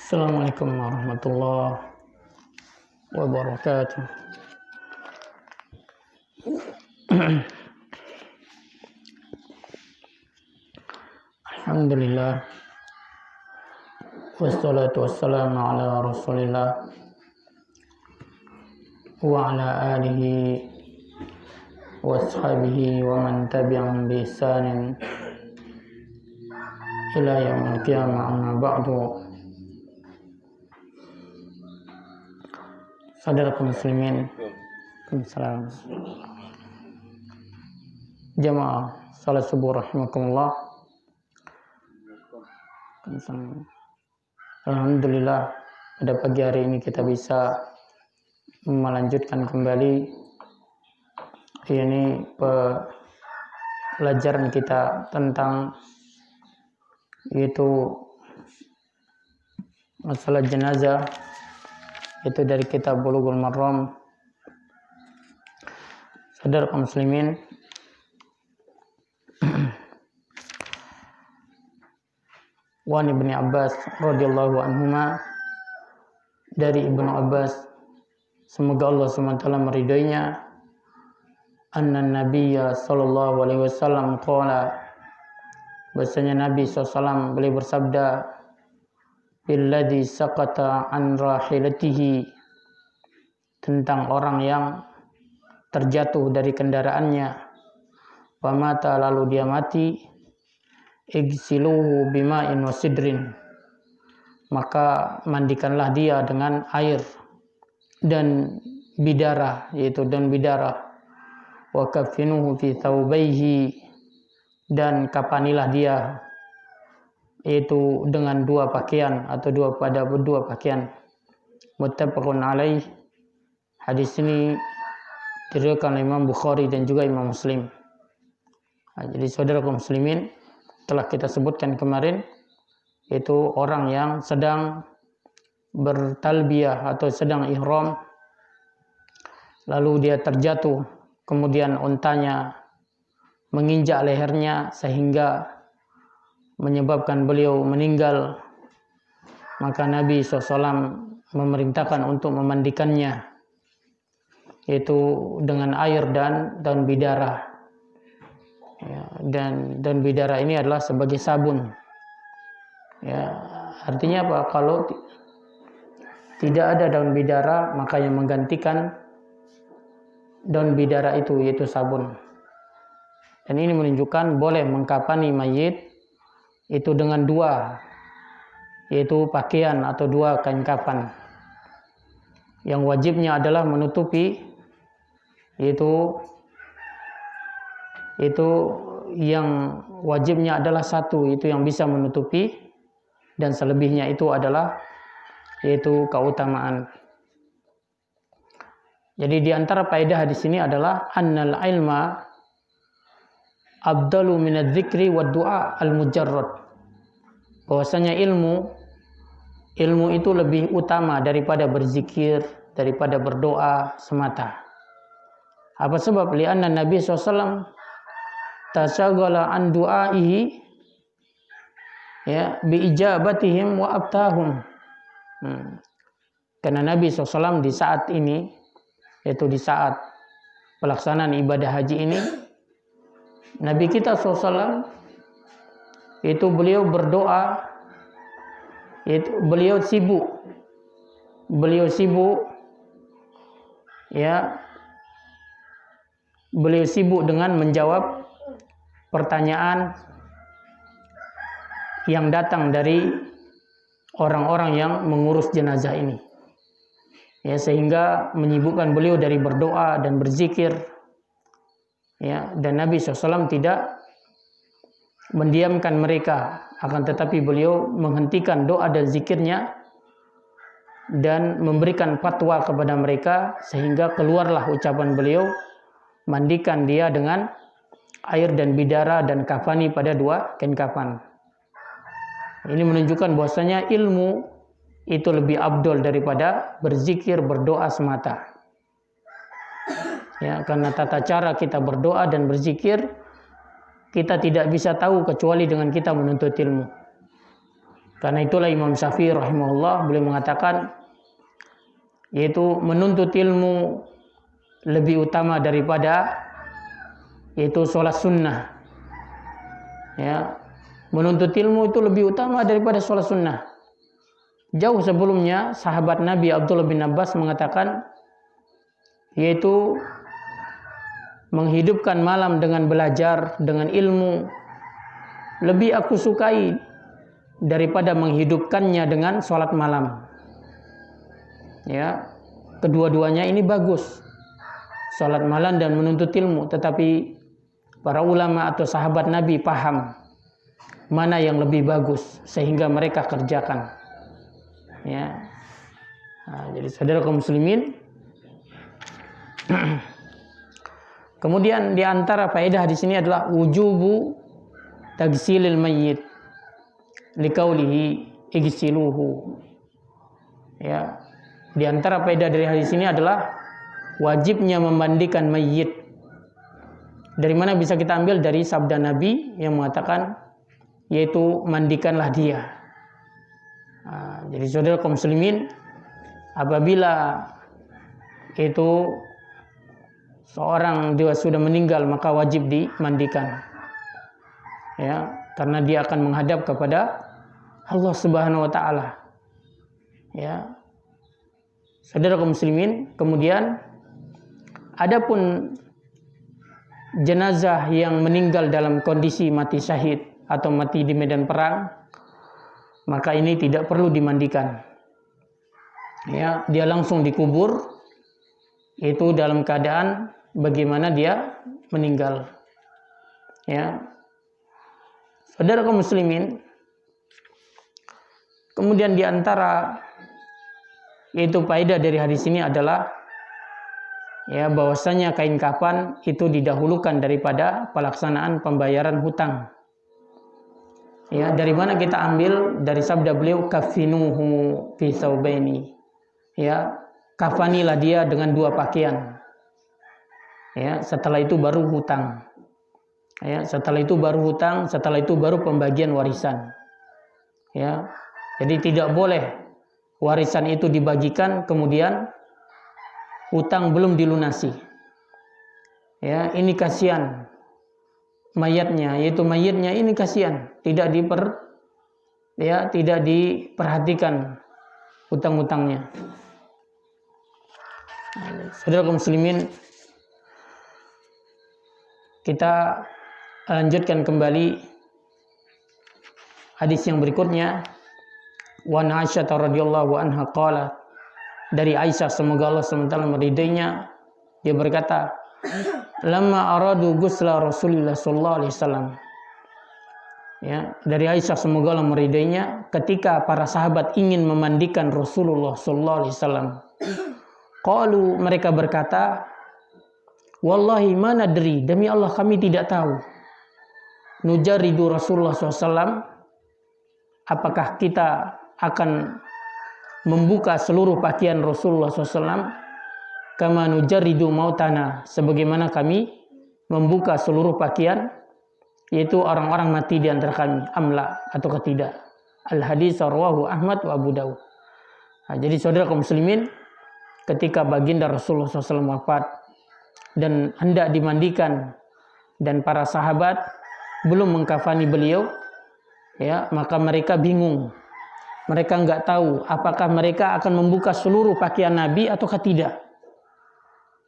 Assalamualaikum warahmatullahi wabarakatuh. Alhamdulillah, wassalatu wassalamu ala rasulillah wa ala alihi wa ashabihi wa man tabi'ahum bi ihsanin ila yaumil qiyamah, amma ba'du. Saudara kaum muslimin, Assalamualaikum. Jamaah salat subuh rahimakumullah. Alhamdulillah, pada pagi hari ini kita bisa melanjutkan kembali ini pelajaran kita tentang yaitu masalah jenazah, itu dari kitab Bulughul Maram. Saudara kaum muslimin, Wan Ibnu Abbas radhiyallahu anhuma, dari Ibnu Abbas, semoga Allah SWT meridhoinya, anna nabiyya sallallahu alaihi wasallam qala, bahasanya Nabi SAW beliau bersabda, billadzi saqata an rahilatihi, tentang orang yang terjatuh dari kendaraannya, wa mata, lalu dia mati, igsiluhu bima'in wasidrin, maka mandikanlah dia dengan air dan bidara, yaitu daun bidara, wa kafinuhu fi thawbaihi, dan kapanilah dia yaitu dengan dua pakaian atau dua pakaian. Muttafaqun alaih. Hadis ini diriwayatkan oleh Imam Bukhari dan juga Imam Muslim. Jadi saudara kaum muslimin, telah kita sebutkan kemarin, yaitu orang yang sedang bertalbiyah atau sedang ihram, lalu dia terjatuh, kemudian untanya menginjak lehernya sehingga menyebabkan beliau meninggal, maka Nabi SAW memerintahkan untuk memandikannya, yaitu dengan air dan daun bidara. Ya, dan daun bidara ini adalah sebagai sabun. Ya, artinya apa? Kalau tidak ada daun bidara, maka yang menggantikan daun bidara itu yaitu sabun. Dan ini menunjukkan boleh mengkafani mayit itu dengan dua, yaitu pakaian atau dua kain kafan. Yang wajibnya adalah menutupi, yaitu yang wajibnya adalah satu, itu yang bisa menutupi, dan selebihnya itu adalah yaitu keutamaan. Jadi di antara faedah di sini adalah annal ilma afdalu minadz dzikri wad du'a al mujarrad. Bahwasanya ilmu itu lebih utama daripada berzikir, daripada berdoa semata. Apa sebab? Li'anna Nabi SAW tasyaghala an du'aihi, ya, bi ijabatihim wa abtahum. Karena Nabi SAW di saat ini, yaitu di saat pelaksanaan ibadah haji ini, Nabi kita SAW itu beliau berdoa, itu beliau sibuk dengan menjawab pertanyaan yang datang dari orang-orang yang mengurus jenazah ini, ya, sehingga menyibukkan beliau dari berdoa dan berzikir, ya. Dan Nabi SAW tidak mendiamkan mereka, akan tetapi beliau menghentikan doa dan zikirnya dan memberikan fatwa kepada mereka, sehingga keluarlah ucapan beliau, mandikan dia dengan air dan bidara dan kafani pada dua kain kafan. Ini menunjukkan bahwasanya ilmu itu lebih abdul daripada berzikir, berdoa semata. Ya, karena tata cara kita berdoa dan berzikir kita tidak bisa tahu kecuali dengan kita menuntut ilmu. Karena itulah Imam Syafi'i rahimahullah beliau mengatakan, yaitu menuntut ilmu lebih utama daripada yaitu sholat sunnah. Ya, menuntut ilmu itu lebih utama daripada sholat sunnah. Jauh sebelumnya sahabat Nabi Abdullah bin Abbas mengatakan, yaitu menghidupkan malam dengan belajar, dengan ilmu, lebih aku sukai daripada menghidupkannya dengan sholat malam. Ya, kedua-duanya ini bagus, sholat malam dan menuntut ilmu. Tetapi para ulama atau sahabat Nabi paham mana yang lebih bagus sehingga mereka kerjakan. Ya, jadi saudara kaum muslimin, kemudian di antara faedah di sini adalah wujubu tagsilil mayyit liqaulihi igsiluhu. Ya, di antara faedah dari hadis ini adalah wajibnya memandikan mayit. Dari mana bisa kita ambil? Dari sabda Nabi yang mengatakan, yaitu mandikanlah dia. Jadi saudara kaum muslimin, apabila itu seorang dia sudah meninggal maka wajib dimandikan. Ya, karena dia akan menghadap kepada Allah Subhanahu wa taala. Ya. Saudara kaum muslimin, kemudian adapun jenazah yang meninggal dalam kondisi mati syahid atau mati di medan perang, maka ini tidak perlu dimandikan. Ya, dia langsung dikubur, itu dalam keadaan bagaimana dia meninggal. Ya. Saudara kaum muslimin, kemudian di antara yaitu faedah dari hadis ini adalah ya bahwasanya kain kafan itu didahulukan daripada pelaksanaan pembayaran hutang. Ya, dari mana kita ambil? Dari sabda beliau, kafinuhu fi thawbaini. Ya, kafanilah dia dengan 2 pakaian. Ya, setelah itu baru hutang. Ya, setelah itu baru hutang, setelah itu baru pembagian warisan. Ya, jadi tidak boleh warisan itu dibagikan kemudian hutang belum dilunasi. Ya, ini kasihan mayatnya, yaitu mayatnya ini kasihan, tidak diperhatikan hutang-hutangnya. Saudara kaum muslimin, kita lanjutkan kembali hadis yang berikutnya. Wa Aisyah radhiyallahu anha qalat, dari Aisyah semoga Allah SWT meridainya, dia berkata, lamma aradu ghusla Rasulullah sallallahu alaihi wasallam. Ya, dari Aisyah semoga Allah meridainya, ketika para sahabat ingin memandikan Rasulullah sallallahu alaihi wasallam, qalu, mereka berkata, wallahi ma nadri, demi Allah kami tidak tahu, nujaridu Rasulullah SAW, apakah kita akan membuka seluruh pakaian Rasulullah SAW, kama nujaridu mautana, sebagaimana kami membuka seluruh pakaian yaitu orang-orang mati di antara kami, amla atau tidak. Al-hadis rawahu Ahmad wa Abu Dawud. Nah, jadi saudara kaum muslimin, ketika baginda Rasulullah SAW wafat dan hendak dimandikan dan para sahabat belum mengkafani beliau, ya, maka mereka bingung. Mereka nggak tahu apakah mereka akan membuka seluruh pakaian Nabi ataukah tidak.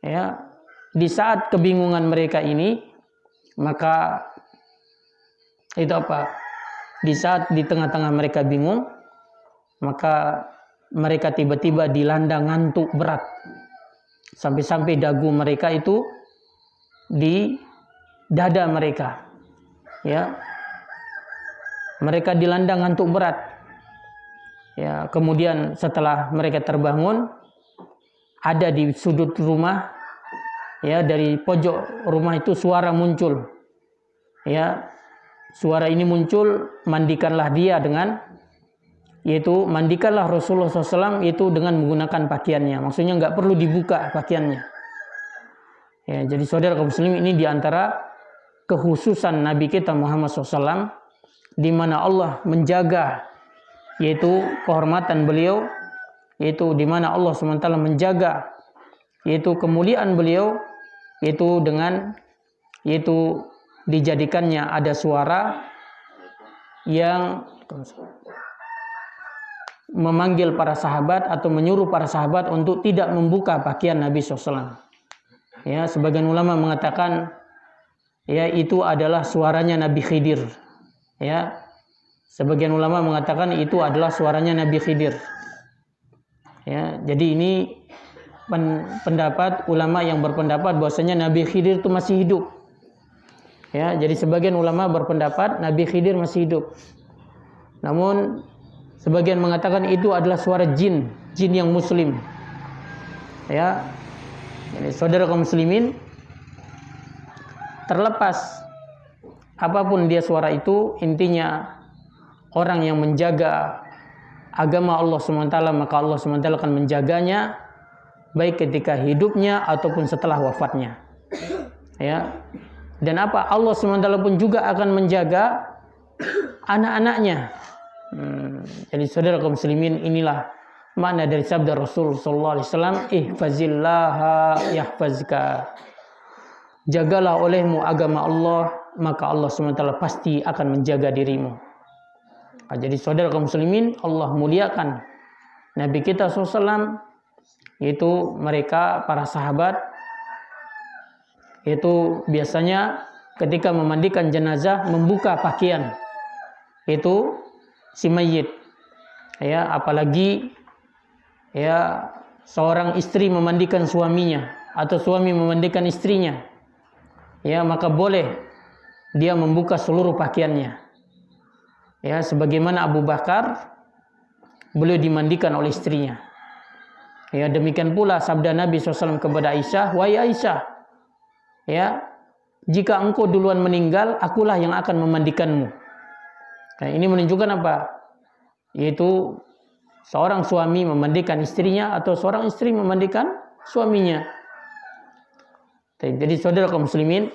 Ya, di saat kebingungan mereka ini, maka itu apa? Di saat di tengah-tengah mereka bingung, maka mereka tiba-tiba dilanda ngantuk berat. Sampai-sampai dagu mereka itu di dada mereka. Ya. Mereka dilanda ngantuk berat. Ya, kemudian setelah mereka terbangun, ada di sudut rumah, ya, dari pojok rumah itu suara muncul. Ya, suara ini muncul, mandikanlah dia dengan, yaitu mandikanlah Rasulullah SAW itu dengan menggunakan pakaiannya. Maksudnya nggak perlu dibuka pakaiannya. Ya, jadi saudara kaum muslim, ini diantara kekhususan Nabi kita Muhammad SAW, di mana Allah menjaga yaitu kehormatan beliau, yaitu di mana Allah SWT menjaga yaitu kemuliaan beliau, yaitu dengan yaitu dijadikannya ada suara yang memanggil para sahabat atau menyuruh para sahabat untuk tidak membuka pakaian Nabi SAW. Ya, sebagian ulama mengatakan ya itu adalah suaranya Nabi Khidir. Ya, sebagian ulama mengatakan itu adalah suaranya Nabi Khidir. Ya, jadi ini pendapat ulama yang berpendapat bahwasanya Nabi Khidir itu masih hidup. Ya, jadi sebagian ulama berpendapat Nabi Khidir masih hidup. Namun sebagian mengatakan itu adalah suara jin yang muslim. Ya. Jadi saudara kaum muslimin, terlepas apapun dia suara itu, intinya orang yang menjaga agama Allah SWT, maka Allah SWT akan menjaganya baik ketika hidupnya ataupun setelah wafatnya. Ya. Dan apa? Allah SWT pun juga akan menjaga anak-anaknya. Jadi saudara kaum muslimin, inilah makna dari sabda Rasul sallallahu alaihi wasallam, ihfazillaha yahfazka. Jagalah olehmu agama Allah, maka Allah SWT pasti akan menjaga dirimu. Jadi saudara kaum muslimin, Allah muliakan Nabi kita SAW, yaitu mereka para sahabat, yaitu biasanya ketika memandikan jenazah membuka pakaian itu si mayit. Ya, apalagi ya seorang istri memandikan suaminya atau suami memandikan istrinya, ya maka boleh dia membuka seluruh pakaiannya. Ya, sebagaimana Abu Bakar beliau dimandikan oleh istrinya. Ya, demikian pula sabda Nabi SAW kepada Aisyah, wahai Aisyah, ya jika engkau duluan meninggal, akulah yang akan memandikanmu. Nah, ini menunjukkan apa? Yaitu seorang suami memandikan istrinya atau seorang istri memandikan suaminya. Jadi saudara kaum muslimin,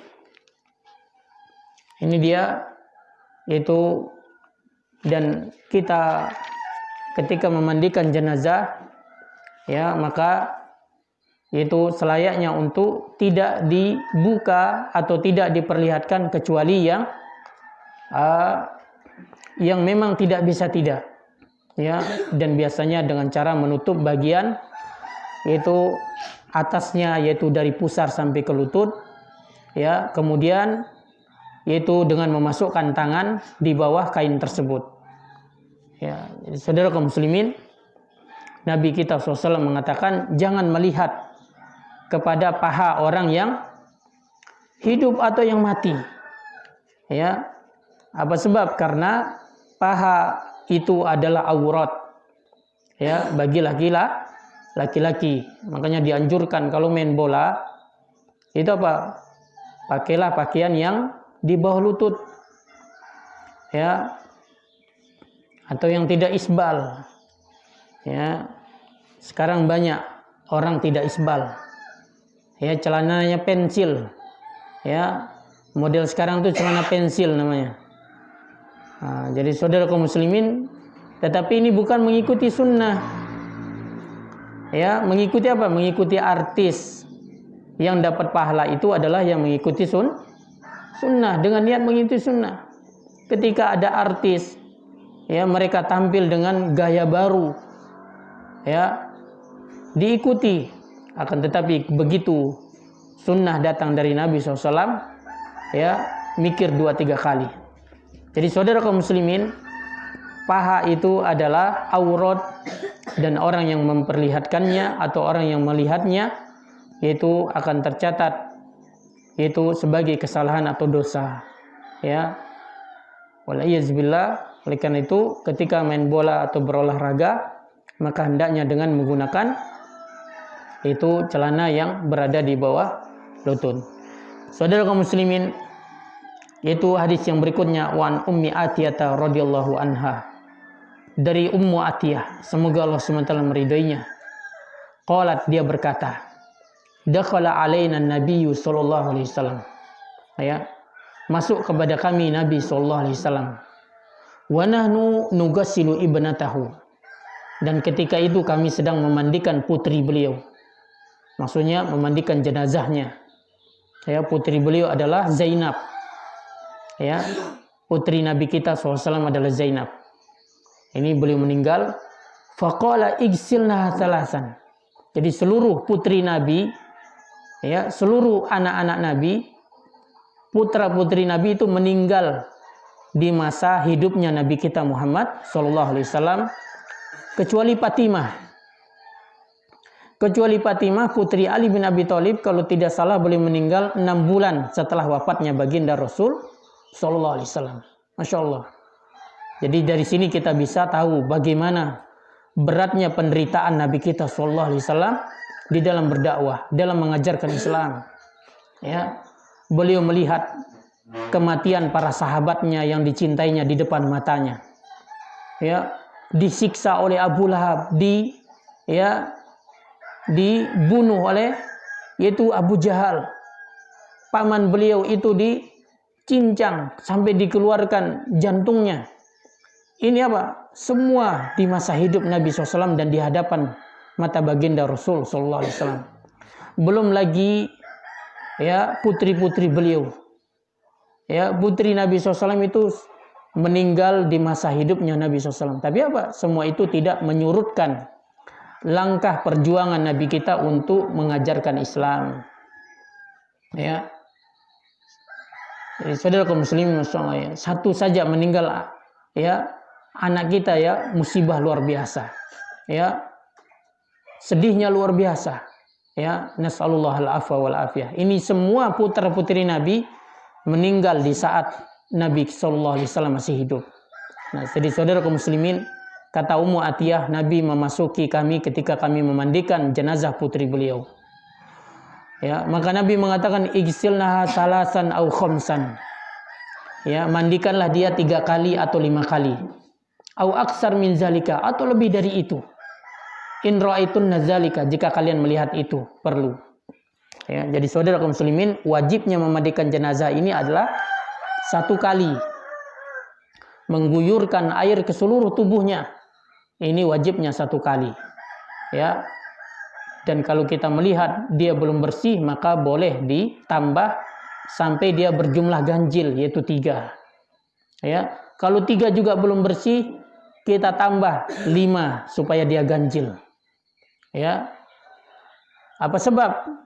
ini dia yaitu, dan kita ketika memandikan jenazah ya maka yaitu selayaknya untuk tidak dibuka atau tidak diperlihatkan kecuali yang memang tidak bisa tidak. Ya, dan biasanya dengan cara menutup bagian yaitu atasnya, yaitu dari pusar sampai ke lutut, ya kemudian yaitu dengan memasukkan tangan di bawah kain tersebut. Ya, saudara kaum muslimin, Nabi kita SAW mengatakan jangan melihat kepada paha orang yang hidup atau yang mati. Ya, apa sebab? Karena paha itu adalah aurat ya bagi laki-laki. Makanya dianjurkan kalau main bola itu apa? Pakailah pakaian yang di bawah lutut. Ya. Atau yang tidak isbal. Ya. Sekarang banyak orang tidak isbal. Ya, celananya pensil. Ya. Model sekarang tuh celana pensil namanya. Nah, jadi saudara kaum muslimin, tetapi ini bukan mengikuti sunnah. Ya, mengikuti apa? Mengikuti artis. Yang dapat pahala itu adalah yang mengikuti sunnah, dengan niat mengikuti sunnah. Ketika ada artis, ya mereka tampil dengan gaya baru, ya diikuti. Akan tetapi begitu sunnah datang dari Nabi SAW, ya mikir 2-3 kali. Jadi saudara kaum muslimin, paha itu adalah aurat dan orang yang memperlihatkannya atau orang yang melihatnya yaitu akan tercatat yaitu sebagai kesalahan atau dosa. Ya. Waliyazbillah. Oleh karena itu ketika main bola atau berolahraga maka hendaknya dengan menggunakan itu celana yang berada di bawah lutut. Saudara kaum muslimin, yaitu hadis yang berikutnya, wan Ummi Atiyah radhiyallahu anha, dari Ummu Atiyah, semoga Allah SWT meridainya. Qalat, dia berkata, dakhala alaina Nabiyyu sallallahu alaihi wasallam. Ya, masuk kepada kami Nabi sallallahu alaihi wasallam. wa nahnu nugassilu ibnatahu, dan ketika itu kami sedang memandikan putri beliau, maksudnya memandikan jenazahnya. Ya, putri beliau adalah Zainab. Ya, putri Nabi kita SAW adalah Zainab. Ini beliau meninggal. Faqala igsilna salasan. Jadi seluruh putri Nabi, ya, seluruh anak-anak Nabi, putra-putri Nabi itu meninggal di masa hidupnya Nabi kita Muhammad SAW, kecuali Fatimah. Kecuali Fatimah putri Ali bin Abi Thalib, kalau tidak salah beliau meninggal 6 bulan setelah wafatnya baginda Rasul SAW. Masya Allah. Jadi dari sini kita bisa tahu bagaimana beratnya penderitaan Nabi kita SAW di dalam berdakwah, dalam mengajarkan Islam. Ya, beliau melihat kematian para sahabatnya yang dicintainya di depan matanya. Ya, disiksa oleh Abu Lahab, dibunuh oleh yaitu Abu Jahal. Paman beliau itu dicincang sampai dikeluarkan jantungnya. Ini apa? Semua di masa hidup Nabi SAW dan di hadapan mata baginda Rasul SAW. Belum lagi ya putri-putri beliau. Ya, putri Nabi SAW itu meninggal di masa hidupnya Nabi SAW. Tapi apa? Semua itu tidak menyurutkan langkah perjuangan Nabi kita untuk mengajarkan Islam. Ya. Jadi saudara kaum muslimin, ya, satu saja meninggal ya anak kita, ya musibah luar biasa. Ya. Sedihnya luar biasa. Ya, nasallallahu al-afwa wal afiyah. Ini semua putra-putri Nabi meninggal di saat Nabi SAW masih hidup. Nah, jadi saudara kaum muslimin, kata Ummu Atiyah, Nabi memasuki kami ketika kami memandikan jenazah putri beliau. Ya, maka Nabi mengatakan igsilnaha salasan au khamsan. Ya, mandikanlah dia 3 kali atau 5 kali. Au aksar min zalika, atau lebih dari itu. In ra'aitun nazalika, jika kalian melihat itu perlu. Ya, jadi saudara kaum muslimin, wajibnya memandikan jenazah ini adalah 1 kali. Mengguyurkan air ke seluruh tubuhnya. Ini wajibnya 1 kali. Ya. Dan kalau kita melihat dia belum bersih, maka boleh ditambah sampai dia berjumlah ganjil, yaitu 3. Ya. Kalau 3 juga belum bersih, kita tambah 5 supaya dia ganjil. Ya. Apa sebab?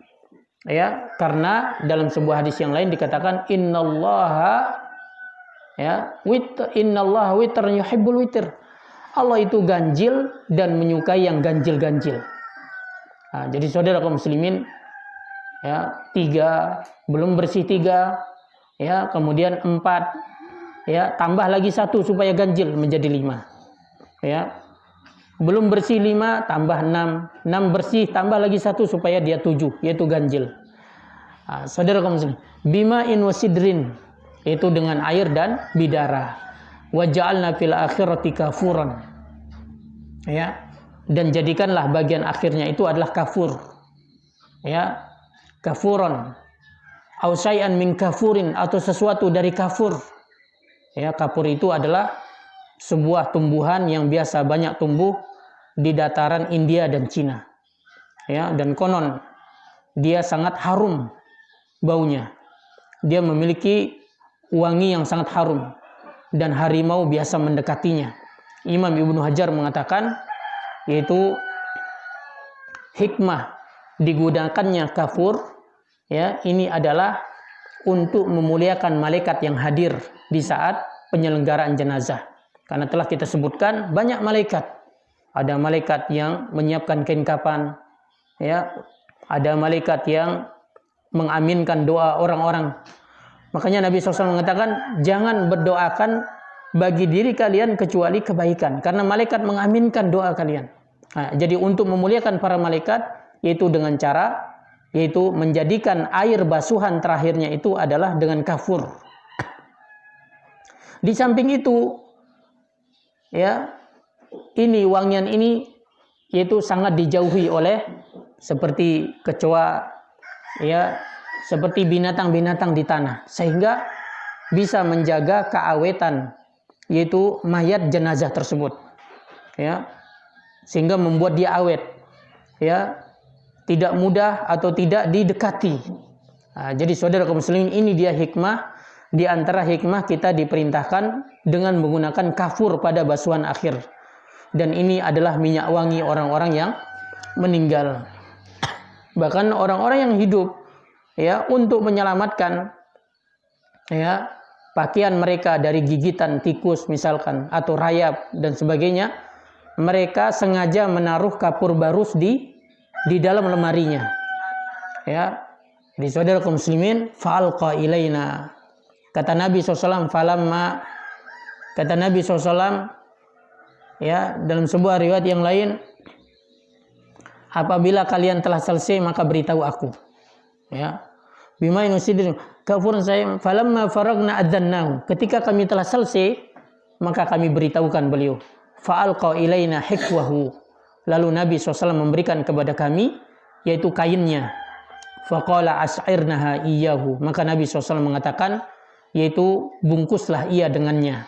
Ya, karena dalam sebuah hadis yang lain dikatakan innallaha witr yuhibbul witr. Allah itu ganjil dan menyukai yang ganjil-ganjil. Nah, jadi saudara kaum muslimin, ya, 3 belum bersih 3, ya, kemudian 4, ya, tambah lagi 1 supaya ganjil menjadi 5. Ya. Belum bersih 5 tambah 6, 6 bersih tambah lagi 1 supaya dia 7, yaitu ganjil. Nah, saudara kaum muslimin, bima'in wasidrin, itu dengan air dan bidara. Wa ja'alna fil akhirati kafuran. Ya, dan jadikanlah bagian akhirnya itu adalah kafur. Ya, kafuran. Au syai'an min kafurin, atau sesuatu dari kafur. Ya, kafur itu adalah sebuah tumbuhan yang biasa banyak tumbuh di dataran India dan Cina. Ya, dan konon dia sangat harum baunya. Dia memiliki wangi yang sangat harum dan harimau biasa mendekatinya. Imam Ibnu Hajar mengatakan yaitu hikmah digunakannya kafur, ya, ini adalah untuk memuliakan malaikat yang hadir di saat penyelenggaraan jenazah. Karena telah kita sebutkan banyak malaikat. Ada malaikat yang menyiapkan kain kafan, ya. Ada malaikat yang mengaminkan doa orang-orang. Makanya Nabi SAW mengatakan jangan berdoakan bagi diri kalian kecuali kebaikan, karena malaikat mengaminkan doa kalian. Nah, jadi untuk memuliakan para malaikat yaitu dengan cara yaitu menjadikan air basuhan terakhirnya itu adalah dengan kafur. Di samping itu, ya, ini wangian ini yaitu sangat dijauhi oleh seperti kecoa, ya, seperti binatang-binatang di tanah, sehingga bisa menjaga keawetan yaitu mayat jenazah tersebut, ya, sehingga membuat dia awet, ya, tidak mudah atau tidak didekati. Nah, jadi saudara kaum muslimin, ini dia hikmah, di antara hikmah kita diperintahkan dengan menggunakan kafur pada basuhan akhir, dan ini adalah minyak wangi orang-orang yang meninggal. Bahkan orang-orang yang hidup, ya, untuk menyelamatkan, ya, pakaian mereka dari gigitan tikus misalkan atau rayap dan sebagainya, mereka sengaja menaruh kapur barus di dalam lemarinya, ya. Di saudara kaum muslimin, fa'alqa ilaina, kata Nabi SAW, falamma, kata Nabi SAW, ya, dalam sebuah riwayat yang lain, apabila kalian telah selesai maka beritahu aku, ya, bima inusidin kafuran saya, falamma faragna adzannahu, ketika kami telah selesai maka kami beritahukan beliau, fa'alqa ilaina hikwahu, lalu Nabi SAW memberikan kepada kami yaitu kainnya, faqala as'irnaha iyyahu, maka Nabi SAW mengatakan yaitu bungkuslah ia dengannya.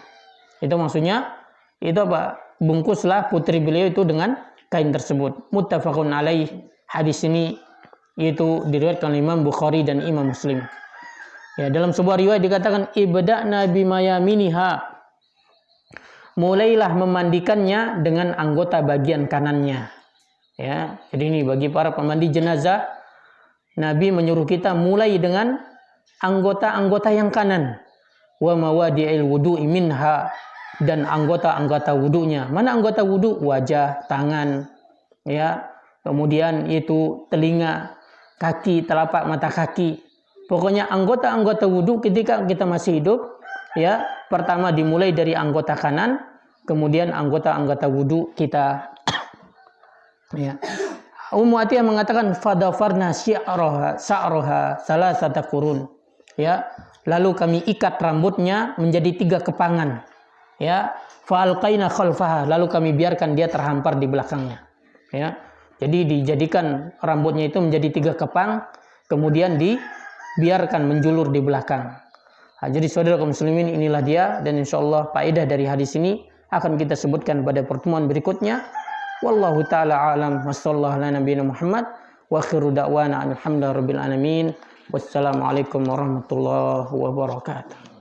Itu maksudnya itu apa? Bungkuslah putri beliau itu dengan kain tersebut. Muttafaqun alaih. Hadis ini yaitu diriwayatkan Imam Bukhari dan Imam Muslim. Ya, dalam sebuah riwayat dikatakan ibda'na bimayaminiha, mulailah memandikannya dengan anggota bagian kanannya. Ya, jadi ini bagi para pemandi jenazah, Nabi menyuruh kita mulai dengan anggota-anggota yang kanan. Wa mawadi'il wudu'i minha, dan anggota-anggota wudunya. Mana anggota wudu? Wajah, tangan, ya, kemudian itu telinga, kaki, telapak mata kaki. Pokoknya anggota-anggota wudu ketika kita masih hidup, ya, pertama dimulai dari anggota kanan, kemudian anggota-anggota wudu kita. Ya. Ummu Atiyah mengatakan fadafarna sa'raha salasata qurun. Ya, lalu kami ikat rambutnya menjadi 3 kepangan. Ya, fa'alqaina khalfaha, lalu kami biarkan dia terhampar di belakangnya. Ya. Jadi dijadikan rambutnya itu menjadi 3 kepang, kemudian dibiarkan menjulur di belakang. Nah, jadi saudara kaum muslimin, inilah dia, dan insyaallah faedah dari hadis ini akan kita sebutkan pada pertemuan berikutnya. Wallahu ta'ala alam, wassallallahu ala nabiyina Muhammad, wa akhiru da'wana alhamdulillahi rabbil alamin. Wassalamualaikum warahmatullahi wabarakatuh.